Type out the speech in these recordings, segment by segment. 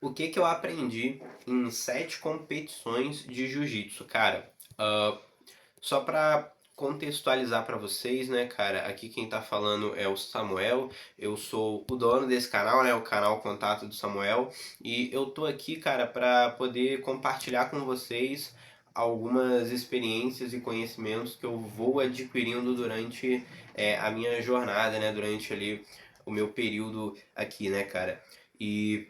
O que que eu aprendi em 7 competições de jiu-jitsu, cara? Só pra contextualizar pra vocês, né, cara? Aqui quem tá falando é o Samuel. Eu sou o dono desse canal, né? O canal Contato do Samuel. E eu tô aqui, cara, pra poder compartilhar com vocês algumas experiências e conhecimentos que eu vou adquirindo durante a minha jornada, né? Durante ali o meu período aqui, né, cara? E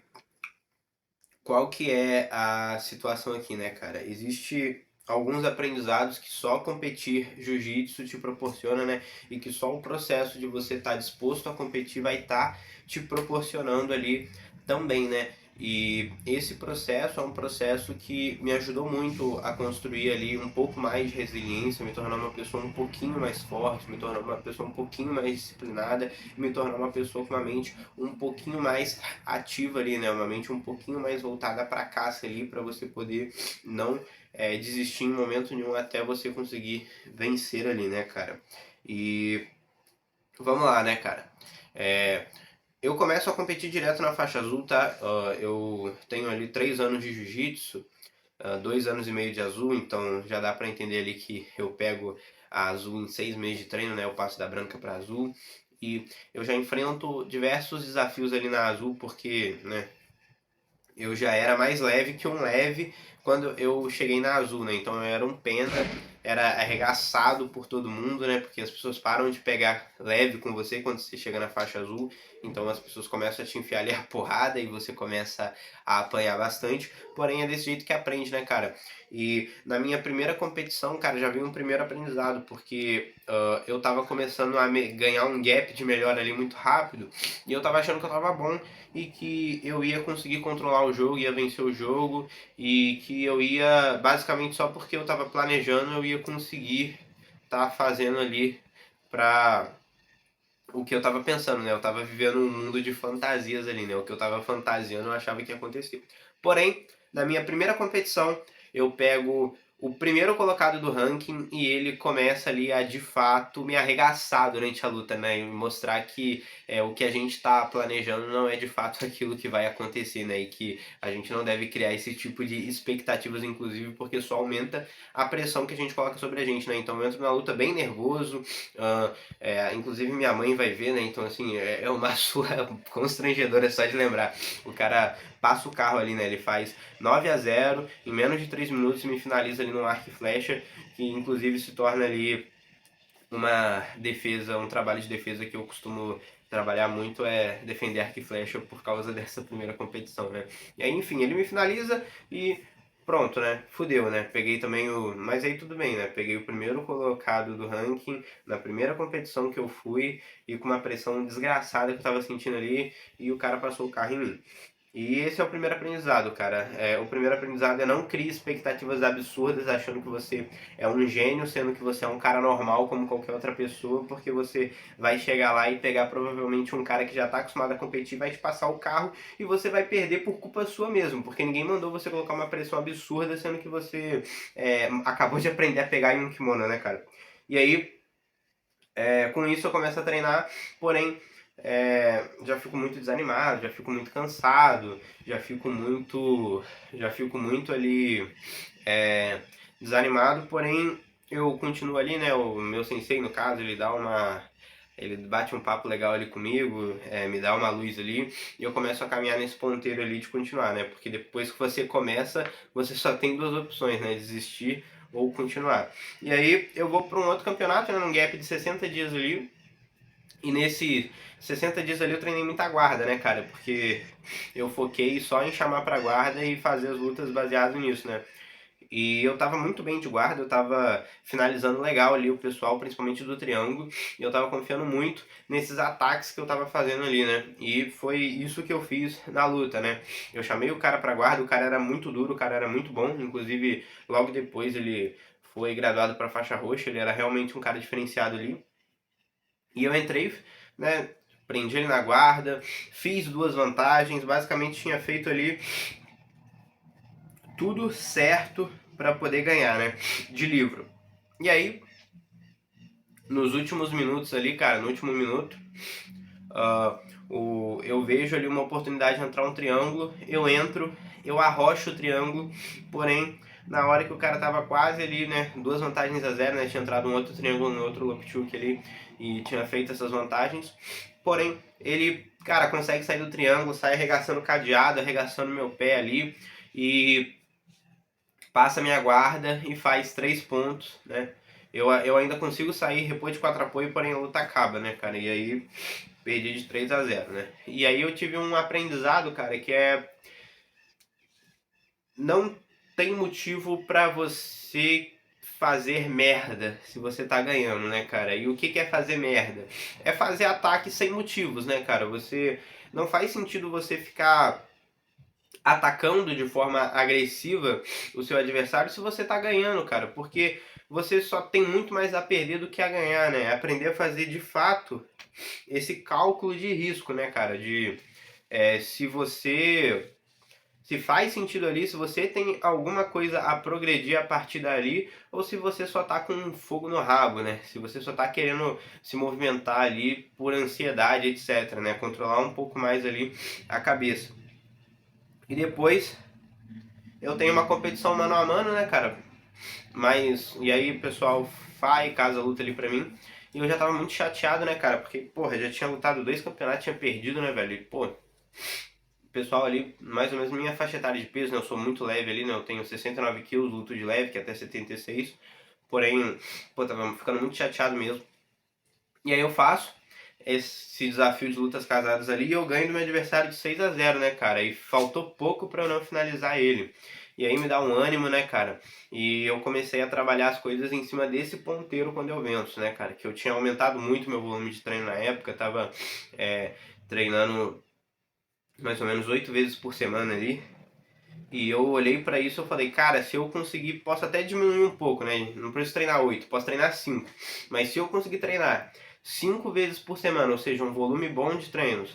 qual que é a situação aqui, né, cara? Existe alguns aprendizados que só competir jiu-jitsu te proporciona, né? E que só o processo de você estar disposto a competir vai estar te proporcionando ali também, né? E esse processo é um processo que me ajudou muito a construir ali um pouco mais de resiliência, me tornar uma pessoa um pouquinho mais forte, me tornar uma pessoa um pouquinho mais disciplinada, me tornar uma pessoa com uma mente um pouquinho mais ativa ali, né? Uma mente um pouquinho mais voltada para caça ali, para você poder não desistir em momento nenhum até você conseguir vencer ali, né, cara? E vamos lá, né, cara? É, eu começo a competir direto na faixa azul, tá? Eu tenho ali 3 anos de jiu-jitsu, 2 anos e meio de azul, então já dá para entender ali que eu pego a azul em 6 meses de treino, né? Eu passo da branca para azul. E eu já enfrento diversos desafios ali na azul, porque, né, eu já era mais leve que um leve quando eu cheguei na azul, né? Então eu era um penta, era arregaçado por todo mundo, né? Porque as pessoas param de pegar leve com você quando você chega na faixa azul. Então as pessoas começam a te enfiar ali a porrada e você começa a apanhar bastante. Porém é desse jeito que aprende, né, cara? E na minha primeira competição, cara, já veio um primeiro aprendizado, porque eu tava começando a ganhar um gap de melhor ali muito rápido. E eu tava achando que eu tava bom e que eu ia conseguir controlar o jogo, ia vencer o jogo e que eu ia, basicamente só porque eu estava planejando, eu ia conseguir estar fazendo ali pra o que eu estava pensando, né? Eu estava vivendo um mundo de fantasias ali, né? O que eu estava fantasiando eu achava que ia acontecer. Porém, na minha primeira competição, eu pego o primeiro colocado do ranking e ele começa ali a de fato me arregaçar durante a luta, né? E mostrar que o que a gente está planejando não é de fato aquilo que vai acontecer, né? E que a gente não deve criar esse tipo de expectativas, inclusive, porque só aumenta a pressão que a gente coloca sobre a gente, né? Então eu entro na luta bem nervoso, inclusive minha mãe vai ver, né? Então assim, é uma surra constrangedora só de lembrar. O cara passa o carro ali, né? Ele faz 9-0 em menos de 3 minutos e me finaliza ali no arco e flecha, que inclusive se torna ali uma defesa, um trabalho de defesa que eu costumo trabalhar muito, é defender arco e flecha por causa dessa primeira competição, né? E aí, enfim, ele me finaliza e pronto, né? Fudeu, né? Peguei também o. Mas aí tudo bem, né? Peguei o primeiro colocado do ranking na primeira competição que eu fui e com uma pressão desgraçada que eu tava sentindo ali e o cara passou o carro em mim. E esse é o primeiro aprendizado, cara. O primeiro aprendizado é não crie expectativas absurdas achando que você é um gênio, sendo que você é um cara normal como qualquer outra pessoa, porque você vai chegar lá e pegar provavelmente um cara que já está acostumado a competir, vai te passar o carro e você vai perder por culpa sua mesmo, porque ninguém mandou você colocar uma pressão absurda, sendo que você acabou de aprender a pegar em um kimono, né, cara? E aí, com isso eu começo a treinar, porém já fico muito desanimado, já fico muito cansado, já fico muito ali desanimado, porém eu continuo ali, né? O meu sensei, no caso, ele bate um papo legal ali comigo, me dá uma luz ali, e eu começo a caminhar nesse ponteiro ali de continuar, né? Porque depois que você começa, você só tem duas opções, né? Desistir ou continuar. E aí eu vou para um outro campeonato, né? Num gap de 60 dias ali, e nesse 60 dias ali eu treinei muita guarda, né, cara? Porque eu foquei só em chamar pra guarda e fazer as lutas baseado nisso, né? E eu tava muito bem de guarda, eu tava finalizando legal ali o pessoal, principalmente do triângulo, e eu tava confiando muito nesses ataques que eu tava fazendo ali, né? E foi isso que eu fiz na luta, né? Eu chamei o cara pra guarda, o cara era muito duro, o cara era muito bom, inclusive logo depois ele foi graduado pra faixa roxa, ele era realmente um cara diferenciado ali. E eu entrei, né? Prendi ele na guarda, fiz duas vantagens, basicamente tinha feito ali tudo certo para poder ganhar, né? De livro. E aí, nos últimos minutos ali, cara, no último minuto, Eu vejo ali uma oportunidade de entrar um triângulo, eu entro, eu arrocho o triângulo, porém, na hora que o cara tava quase ali, né, 2 vantagens a 0, né, tinha entrado um outro triângulo no outro Lopchuk ali e tinha feito essas vantagens, porém, ele, cara, consegue sair do triângulo, sai arregaçando o cadeado, arregaçando meu pé ali e passa minha guarda e faz 3 pontos, né. Eu ainda consigo sair, repor de 4 apoio, porém a luta acaba, né, cara, e aí perdi de 3 a 0, né. E aí eu tive um aprendizado, cara, que é não tem motivo pra você fazer merda se você tá ganhando, né, cara? E o que é fazer merda? É fazer ataque sem motivos, né, cara? Você não faz sentido você ficar atacando de forma agressiva o seu adversário se você tá ganhando, cara, porque você só tem muito mais a perder do que a ganhar, né? Aprender a fazer de fato esse cálculo de risco, né, cara? Se você se faz sentido ali, se você tem alguma coisa a progredir a partir dali, ou se você só tá com fogo no rabo, né? Se você só tá querendo se movimentar ali por ansiedade, etc, né? Controlar um pouco mais ali a cabeça. E depois eu tenho uma competição mano a mano, né, cara? Mas, e aí o pessoal faz, casa luta ali pra mim. E eu já tava muito chateado, né, cara? Porque, porra, já tinha lutado 2 campeonatos, tinha perdido, né, velho? E, pô, o pessoal ali, mais ou menos minha faixa etária de peso, né? Eu sou muito leve ali, né? Eu tenho 69 quilos, luto de leve, que é até 76. Porém, pô, tava ficando muito chateado mesmo. E aí eu faço esse desafio de lutas casadas ali e eu ganho do meu adversário de 6 a 0, né, cara? E faltou pouco pra eu não finalizar ele. E aí me dá um ânimo, né, cara? E eu comecei a trabalhar as coisas em cima desse ponteiro quando eu venço, né, cara? Que eu tinha aumentado muito meu volume de treino na época, tava treinando mais ou menos 8 vezes por semana ali. E eu olhei pra isso e falei, cara, se eu conseguir, posso até diminuir um pouco, né? Não preciso treinar 8, posso treinar 5. Mas se eu conseguir treinar 5 vezes por semana, ou seja, um volume bom de treinos,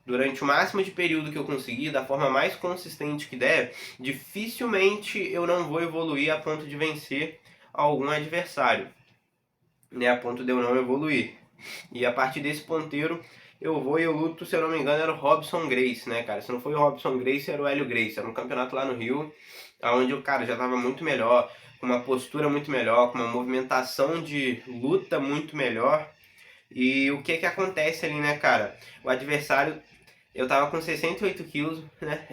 durante o máximo de período que eu conseguir, da forma mais consistente que der, dificilmente eu não vou evoluir a ponto de vencer algum adversário, né? A ponto de eu não evoluir. E a partir desse ponteiro, eu vou e eu luto, se eu não me engano, era o Robson Grace, né, cara? Se não foi o Robson Grace, era o Hélio Grace. Era um campeonato lá no Rio, onde o cara já tava muito melhor, com uma postura muito melhor, com uma movimentação de luta muito melhor. E o que que acontece ali, né, cara? O adversário, eu tava com 68 quilos, né?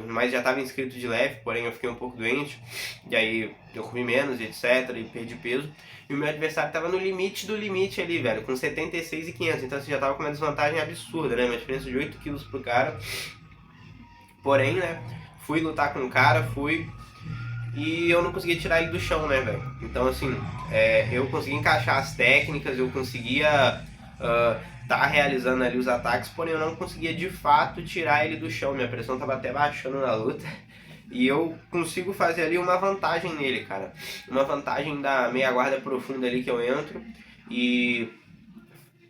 Mas já tava inscrito de leve, porém eu fiquei um pouco doente. E aí eu comi menos, etc. E perdi peso. E o meu adversário tava no limite do limite ali, velho, com 76,500. Então você já tava com uma desvantagem absurda, né? Uma diferença de 8 quilos pro cara. Porém, né? Fui lutar com o cara, fui. E eu não conseguia tirar ele do chão, né, velho? Então, assim, eu conseguia encaixar as técnicas, eu conseguia tá realizando ali os ataques, porém eu não conseguia de fato tirar ele do chão. Minha pressão tava até baixando na luta. E eu consigo fazer ali uma vantagem nele, cara. Uma vantagem da meia guarda profunda ali que eu entro. E,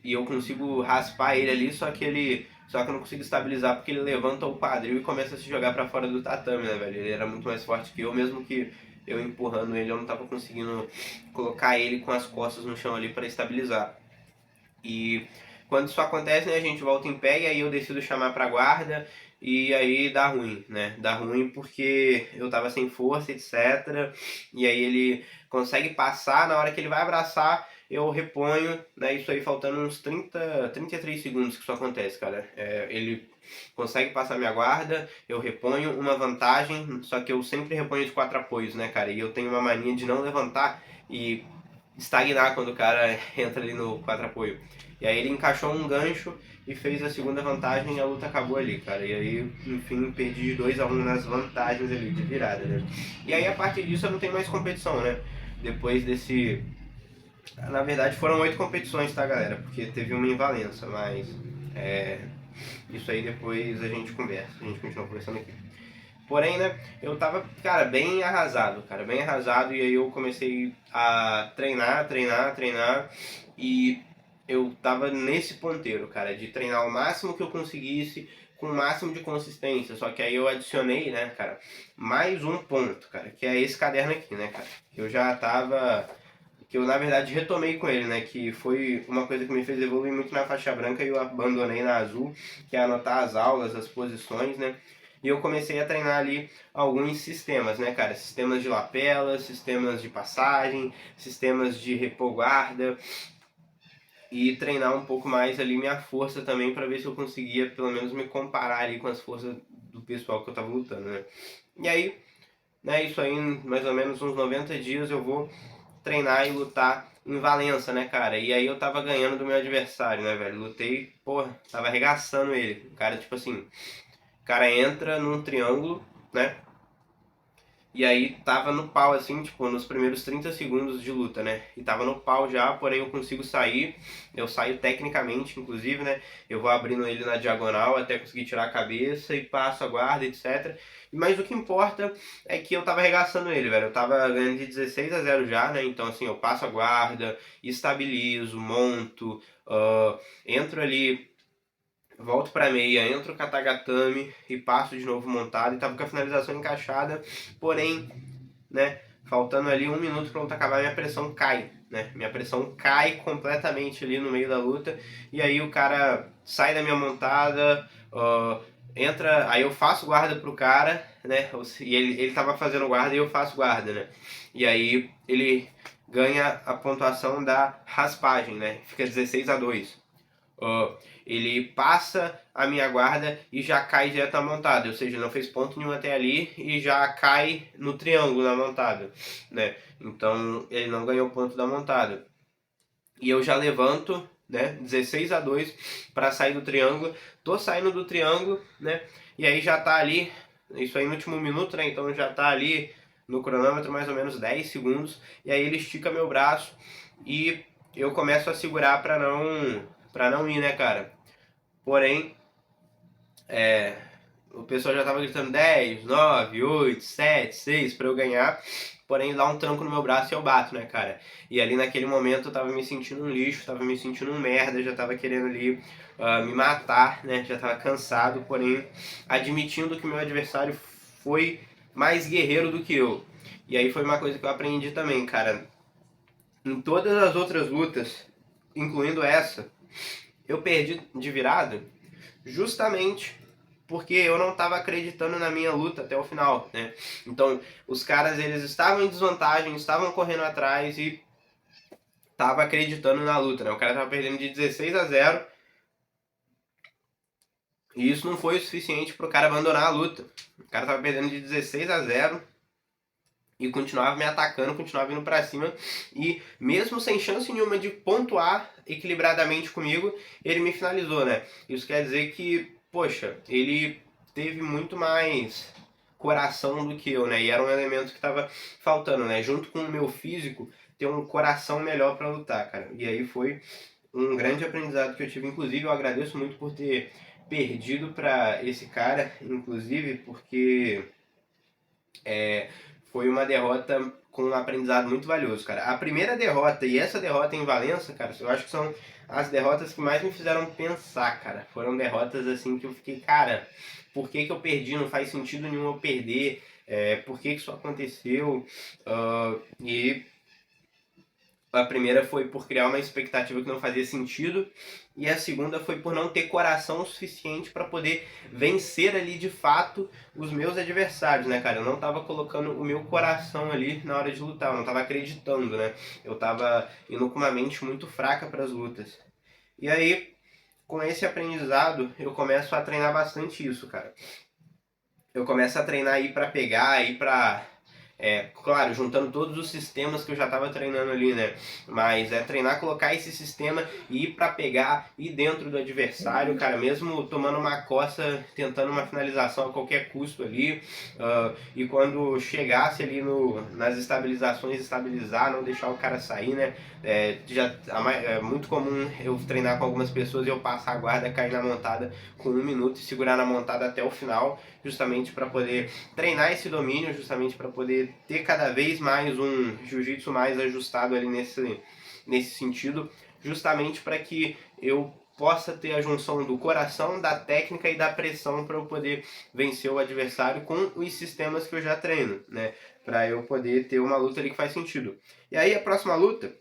e eu consigo raspar ele ali, só que eu não consigo estabilizar porque ele levanta o quadril e começa a se jogar pra fora do tatame, né, velho? Ele era muito mais forte que eu, mesmo que eu empurrando ele, eu não tava conseguindo colocar ele com as costas no chão ali pra estabilizar. E quando isso acontece, né, a gente volta em pé e aí eu decido chamar pra guarda e aí dá ruim, né? Dá ruim porque eu tava sem força, etc. E aí ele consegue passar, na hora que ele vai abraçar, eu reponho, né? Isso aí faltando uns 33 segundos que isso acontece, cara. Ele consegue passar minha guarda, eu reponho uma vantagem, só que eu sempre reponho de 4 apoios, né, cara? E eu tenho uma mania de não levantar e estagnar quando o cara entra ali no 4 apoio. E aí ele encaixou um gancho e fez a segunda vantagem e a luta acabou ali, cara. E aí, enfim, perdi 2 a 1 nas vantagens ali, de virada, né? E aí, a partir disso, eu não tenho mais competição, né? Depois desse... Na verdade, foram 8 competições, tá, galera? Porque teve uma em Valença, mas... Isso aí depois a gente conversa, a gente continua conversando aqui. Porém, né, eu tava, cara, bem arrasado, cara, bem arrasado. E aí eu comecei a treinar. E eu tava nesse ponteiro, cara, de treinar o máximo que eu conseguisse, com o máximo de consistência. Só que aí eu adicionei, né, cara, mais um ponto, cara, que é esse caderno aqui, né, cara. Eu já tava que eu na verdade retomei com ele, né? Que foi uma coisa que me fez evoluir muito na faixa branca e eu abandonei na azul, que é anotar as aulas, as posições, né? E eu comecei a treinar ali alguns sistemas, né, cara? Sistemas de lapela, sistemas de passagem, sistemas de repor guarda e treinar um pouco mais ali minha força também para ver se eu conseguia pelo menos me comparar ali com as forças do pessoal que eu tava lutando, né? E aí, né, isso aí em mais ou menos uns 90 dias eu vou treinar e lutar em Valença, né, cara? E aí eu tava ganhando do meu adversário, né, velho? Lutei, porra, tava arregaçando ele. O cara, tipo assim, o cara entra num triângulo, né? E aí tava no pau, assim, tipo, nos primeiros 30 segundos de luta, né? E tava no pau já, porém eu consigo sair. Eu saio tecnicamente, inclusive, né? Eu vou abrindo ele na diagonal até conseguir tirar a cabeça e passo a guarda, etc. Mas o que importa é que eu tava arregaçando ele, velho. Eu tava ganhando de 16-0 já, né? Então, assim, eu passo a guarda, estabilizo, monto, entro ali, volto pra meia, entro o katagatame e passo de novo montado. E tava com a finalização encaixada, porém, né, faltando ali um minuto pra luta acabar, minha pressão cai, né? Minha pressão cai completamente ali no meio da luta. E aí o cara sai da minha montada, entra, aí eu faço guarda pro cara, né? E ele tava fazendo guarda e eu faço guarda, né? E aí ele ganha a pontuação da raspagem, né? Fica 16-2. Ele passa a minha guarda e já cai direto na montada, ou seja, não fez ponto nenhum até ali e já cai no triângulo na montada, né? Então ele não ganhou ponto da montada. E eu já levanto, né, 16-2 para sair do triângulo. Tô saindo do triângulo, né? E aí já tá ali, isso aí no último minuto, né? Então já tá ali no cronômetro mais ou menos 10 segundos. E aí ele estica meu braço e eu começo a segurar para não ir, né, cara? Porém, o pessoal já tava gritando 10, 9, 8, 7, 6 para eu ganhar. Porém, dá um tranco no meu braço e eu bato, né, cara? E ali naquele momento eu tava me sentindo um lixo, tava me sentindo um merda, já tava querendo ali me matar, né? Já tava cansado, porém admitindo que o meu adversário foi mais guerreiro do que eu. E aí foi uma coisa que eu aprendi também, cara. Em todas as outras lutas, incluindo essa, eu perdi de virada justamente porque eu não estava acreditando na minha luta até o final, né? Então, os caras, eles estavam em desvantagem, estavam correndo atrás e tava acreditando na luta, né? O cara tava perdendo de 16-0 e isso não foi o suficiente pro cara abandonar a luta. O cara tava perdendo de 16-0 e continuava me atacando, continuava indo pra cima e mesmo sem chance nenhuma de pontuar equilibradamente comigo, ele me finalizou, né? Isso quer dizer que, poxa, ele teve muito mais coração do que eu, né? E era um elemento que tava faltando, né? Junto com o meu físico, ter um coração melhor pra lutar, cara. E aí foi um grande aprendizado que eu tive. Inclusive, eu agradeço muito por ter perdido pra esse cara, inclusive, porque foi uma derrota com um aprendizado muito valioso, cara. A primeira derrota e essa derrota em Valença, cara, eu acho que são as derrotas que mais me fizeram pensar, cara. Foram derrotas assim que eu fiquei, cara, por que que eu perdi? Não faz sentido nenhum eu perder. Por que que isso aconteceu? E a primeira foi por criar uma expectativa que não fazia sentido e a segunda foi por não ter coração o suficiente para poder vencer ali de fato os meus adversários, né, cara? Eu não tava colocando o meu coração ali na hora de lutar, eu não tava acreditando, né? Eu tava indo com uma mente muito fraca para as lutas. E aí, com esse aprendizado, eu começo a treinar bastante isso, cara. Eu começo a treinar aí para pegar, aí para claro, juntando todos os sistemas que eu já estava treinando ali, né? Mas treinar, colocar esse sistema e ir para pegar, ir dentro do adversário, cara, mesmo tomando uma coça, tentando uma finalização a qualquer custo ali. E quando chegasse ali nas estabilizações, estabilizar, não deixar o cara sair, né? É muito comum eu treinar com algumas pessoas e eu passar a guarda, cair na montada com um minuto e segurar na montada até o final, justamente para poder treinar esse domínio, justamente para poder ter cada vez mais um jiu-jitsu mais ajustado ali nesse sentido, justamente para que eu possa ter a junção do coração, da técnica e da pressão para eu poder vencer o adversário com os sistemas que eu já treino, né? Para eu poder ter uma luta ali que faz sentido. E aí a próxima luta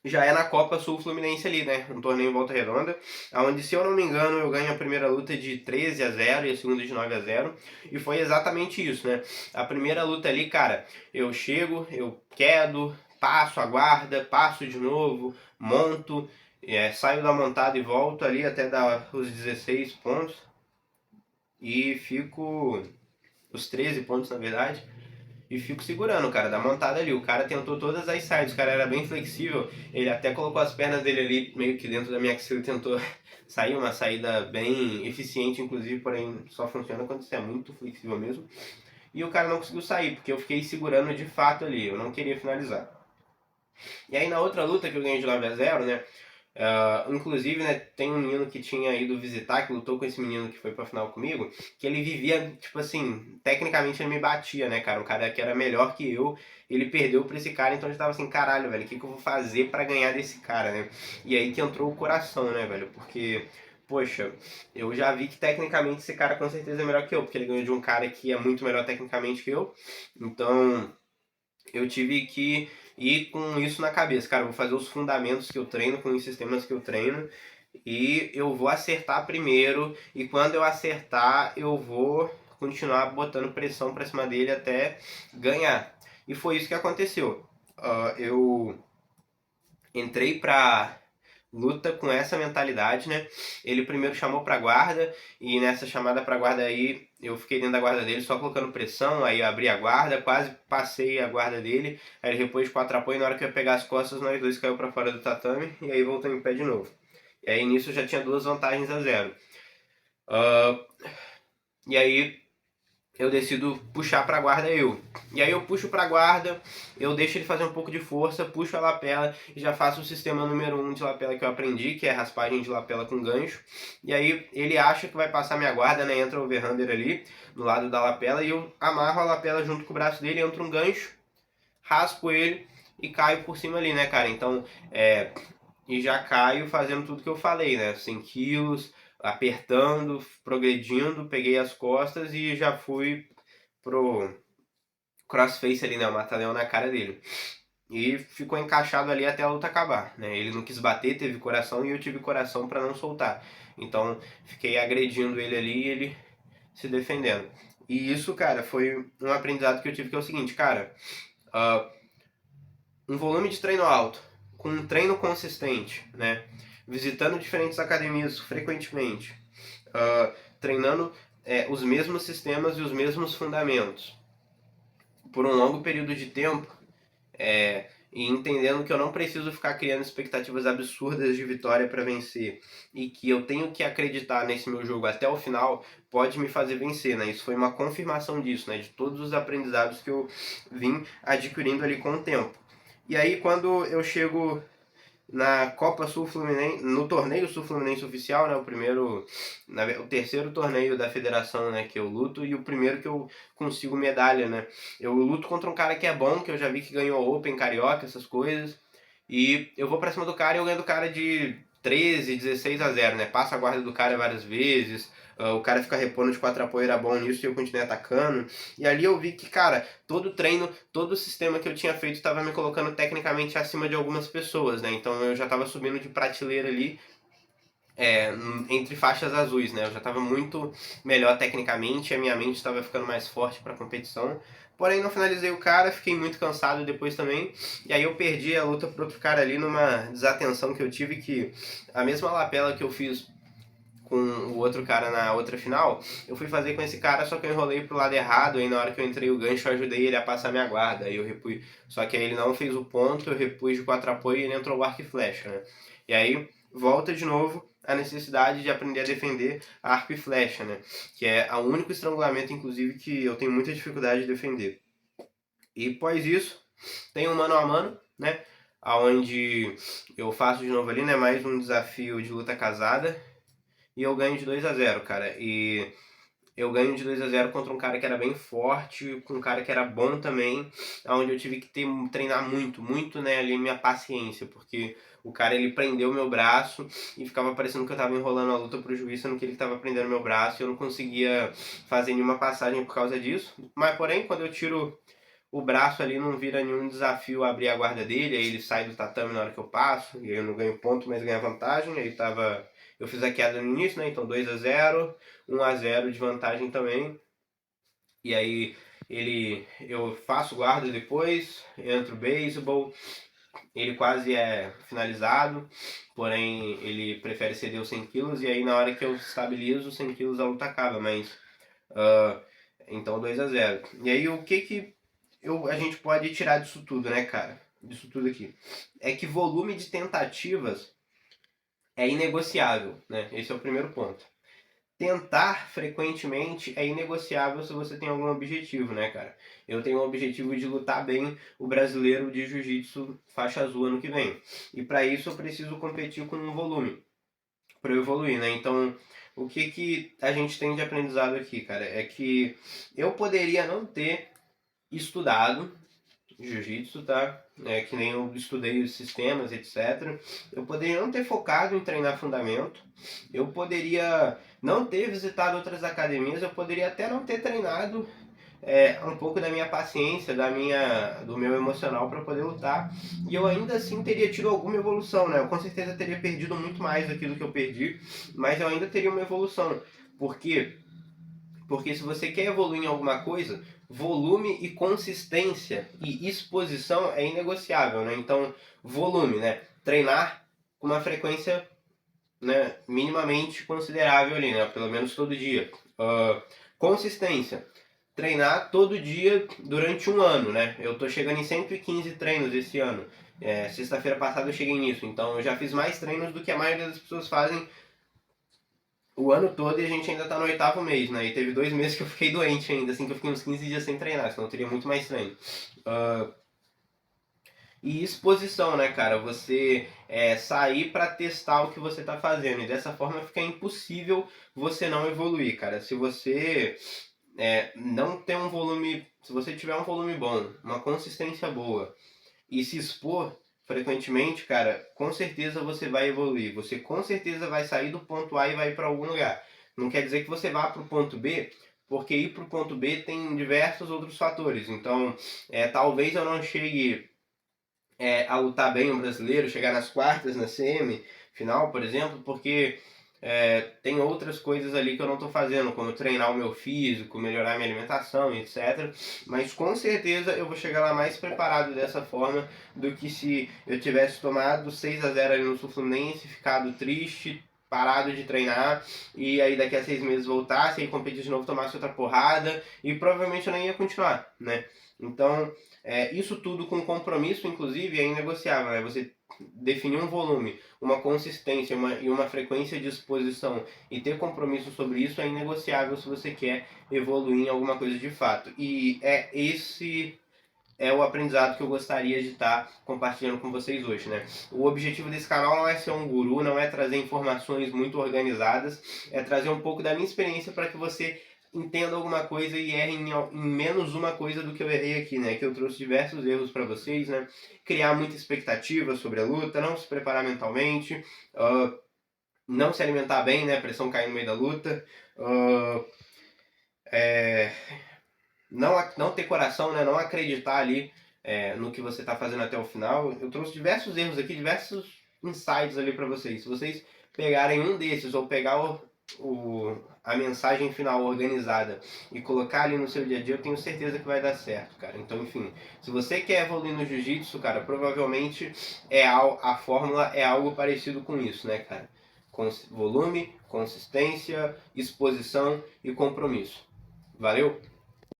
já é na Copa Sul Fluminense ali, né? Um torneio em Volta Redonda, onde, se eu não me engano, eu ganho a primeira luta de 13-0 e a segunda de 9-0. E foi exatamente isso, né? A primeira luta ali, cara, eu chego, eu quedo, passo a guarda, passo de novo, monto, saio da montada e volto ali até dar os 16 pontos. E fico... os 13 pontos, na verdade. E fico segurando, cara, da montada ali. O cara tentou todas as sides, o cara era bem flexível. Ele até colocou as pernas dele ali meio que dentro da minha axila e tentou sair, uma saída bem eficiente, inclusive, porém só funciona quando você é muito flexível mesmo. E o cara não conseguiu sair, porque eu fiquei segurando de fato ali, eu não queria finalizar. E aí na outra luta que eu ganhei de 9-0, né? Inclusive, né, tem um menino que tinha ido visitar, que lutou com esse menino que foi pra final comigo, que ele vivia, tipo assim, tecnicamente ele me batia, né, cara? Um cara que era melhor que eu, ele perdeu pra esse cara, então eu tava assim, caralho, velho, o que eu vou fazer pra ganhar desse cara, né? E aí que entrou o coração, né, velho? Porque, poxa, eu já vi que tecnicamente esse cara com certeza é melhor que eu, porque ele ganhou de um cara que é muito melhor tecnicamente que eu, então eu tive que ir com isso na cabeça, cara, eu vou fazer os fundamentos que eu treino com os sistemas que eu treino e eu vou acertar primeiro e quando eu acertar eu vou continuar botando pressão pra cima dele até ganhar. E foi isso que aconteceu. Eu entrei pra luta com essa mentalidade, né? Ele primeiro chamou pra guarda e nessa chamada pra guarda aí eu fiquei dentro da guarda dele só colocando pressão, aí eu abri a guarda, quase passei a guarda dele, aí ele repôs 4 apoios e na hora que eu ia pegar as costas nós dois caiu pra fora do tatame e aí voltou em pé de novo. E aí nisso eu já tinha 2 vantagens a 0. E aí eu decido puxar pra guarda eu. E aí eu puxo pra guarda, eu deixo ele fazer um pouco de força, puxo a lapela e já faço o sistema número 1 de lapela que eu aprendi, que é raspagem de lapela com gancho. E aí ele acha que vai passar minha guarda, né? Entra o overhander ali do lado da lapela e eu amarro a lapela junto com o braço dele, entra um gancho, raspo ele e caio por cima ali, né, cara? Então, e já caio fazendo tudo que eu falei, né? 100 quilos, apertando, progredindo, peguei as costas e já fui pro crossface ali, né? O mata-leão na cara dele. E ficou encaixado ali até a luta acabar, né? Ele não quis bater, teve coração e eu tive coração para não soltar. Então fiquei agredindo ele ali e ele se defendendo. E isso, cara, foi um aprendizado que eu tive que é o seguinte, cara, um volume de treino alto, com um treino consistente, né? Visitando diferentes academias frequentemente, treinando os mesmos sistemas e os mesmos fundamentos por um longo período de tempo, e entendendo que eu não preciso ficar criando expectativas absurdas de vitória para vencer e que eu tenho que acreditar nesse meu jogo até o final, pode me fazer vencer, né? Isso foi uma confirmação disso, né? De todos os aprendizados que eu vim adquirindo ali com o tempo. E aí quando eu chego na Copa Sul Fluminense, no torneio Sul Fluminense oficial, né, o terceiro torneio da federação, né, que eu luto e o primeiro que eu consigo medalha, né. Eu luto contra um cara que é bom, que eu já vi que ganhou Open, Carioca, essas coisas, e eu vou pra cima do cara e eu ganho do cara de 13-16-0, né, passa a guarda do cara várias vezes, o cara fica repondo de 4 apoio, era bom nisso e eu continuei atacando. E ali eu vi que, cara, todo treino, todo o sistema que eu tinha feito estava me colocando tecnicamente acima de algumas pessoas, né? Então eu já estava subindo de prateleira ali, entre faixas azuis, né? Eu já estava muito melhor tecnicamente, a minha mente estava ficando mais forte para a competição. Porém, não finalizei o cara, fiquei muito cansado depois também. E aí eu perdi a luta pro outro cara ali numa desatenção que eu tive, que a mesma lapela que eu fiz com o outro cara na outra final, eu fui fazer com esse cara, só que eu enrolei pro lado errado, aí na hora que eu entrei o gancho eu ajudei ele a passar minha guarda, aí eu repus, só que aí ele não fez o ponto, eu repus de 4 apoio e ele entrou o arco e flecha, né? E aí volta de novo a necessidade de aprender a defender arco e flecha, né? Que é o único estrangulamento, inclusive, que eu tenho muita dificuldade de defender. E após isso, tem um mano a mano, né? Onde eu faço de novo ali, né? Mais um desafio de luta casada. E eu ganho de 2-0, cara. E eu ganho de 2-0 contra um cara que era bem forte, com um cara que era bom também, onde eu tive que treinar muito, muito, né, ali minha paciência, porque o cara ele prendeu meu braço e ficava parecendo que eu tava enrolando a luta pro juiz, sendo que ele tava prendendo meu braço e eu não conseguia fazer nenhuma passagem por causa disso. Mas porém, quando eu tiro o braço ali, não vira nenhum desafio abrir a guarda dele, aí ele sai do tatame na hora que eu passo, e aí eu não ganho ponto, mas ganho vantagem, aí tava... Eu fiz a queda no início, né, então 2-0, 1-0 de vantagem também, e aí eu faço guarda depois, entro beisebol, ele quase é finalizado, porém ele prefere ceder os 100 quilos, e aí na hora que eu estabilizo os 100 quilos a luta acaba, mas... então 2-0. E aí o que a gente pode tirar disso tudo, né, cara? Disso tudo aqui. É que volume de tentativas é inegociável, né? Esse é o primeiro ponto. Tentar frequentemente é inegociável se você tem algum objetivo, né, cara? Eu tenho o objetivo de lutar bem o brasileiro de jiu-jitsu faixa azul ano que vem. E para isso eu preciso competir com um volume para eu evoluir, né? Então, o que a gente tem de aprendizado aqui, cara, é que eu poderia não ter estudado jiu-jitsu, tá? Que nem eu estudei os sistemas, etc. Eu poderia não ter focado em treinar fundamento. Eu poderia não ter visitado outras academias. Eu poderia até não ter treinado um pouco da minha paciência, do meu emocional para poder lutar. E eu ainda assim teria tido alguma evolução, né? Eu com certeza teria perdido muito mais daquilo que eu perdi, mas eu ainda teria uma evolução. Por quê? Porque se você quer evoluir em alguma coisa, volume e consistência e exposição é inegociável, né? Então, volume, né? Treinar com uma frequência, né, minimamente considerável ali, né? Pelo menos todo dia. Consistência. Treinar todo dia durante um ano, né? Eu tô chegando em 115 treinos esse ano. Sexta-feira passada eu cheguei nisso. Então eu já fiz mais treinos do que a maioria das pessoas fazem o ano todo e a gente ainda tá no 8º mês, né? E teve 2 meses que eu fiquei doente ainda, assim, que eu fiquei uns 15 dias sem treinar, senão eu teria muito mais treino. E exposição, né, cara? Você sair para testar o que você tá fazendo. E dessa forma fica impossível você não evoluir, cara. Se você não tem um volume... Se você tiver um volume bom, uma consistência boa e se expor frequentemente, cara, com certeza você vai evoluir. Você com certeza vai sair do ponto A e vai para algum lugar. Não quer dizer que você vá para o ponto B, porque ir para o ponto B tem diversos outros fatores. Então, talvez eu não chegue a lutar bem o brasileiro, chegar nas quartas, na semi, final, por exemplo, porque tem outras coisas ali que eu não estou fazendo, como treinar o meu físico, melhorar minha alimentação, etc. Mas com certeza eu vou chegar lá mais preparado dessa forma do que se eu tivesse tomado 6-0 ali no Sul Fluminense, ficado triste, parado de treinar, e aí daqui a 6 meses voltasse, e competir de novo, tomasse outra porrada, e provavelmente eu nem ia continuar, né? Então, isso tudo com compromisso, inclusive, é inegociável, né? Você definir um volume, uma consistência e uma frequência de exposição e ter compromisso sobre isso é inegociável se você quer evoluir em alguma coisa de fato. E esse é o aprendizado que eu gostaria de estar compartilhando com vocês hoje, né? O objetivo desse canal não é ser um guru, não é trazer informações muito organizadas, é trazer um pouco da minha experiência para que você entenda alguma coisa e erre em menos uma coisa do que eu errei aqui, né? Que eu trouxe diversos erros para vocês, né? Criar muita expectativa sobre a luta, não se preparar mentalmente, não se alimentar bem, né? Pressão cair no meio da luta, não ter coração, né? Não acreditar ali no que você está fazendo até o final. Eu trouxe diversos erros aqui, diversos insights ali para vocês. Se vocês pegarem um desses ou pegar a mensagem final organizada e colocar ali no seu dia a dia, eu tenho certeza que vai dar certo, cara. Então, enfim, se você quer evoluir no jiu-jitsu, cara, provavelmente a fórmula é algo parecido com isso, né, cara? Volume, consistência, exposição e compromisso. Valeu?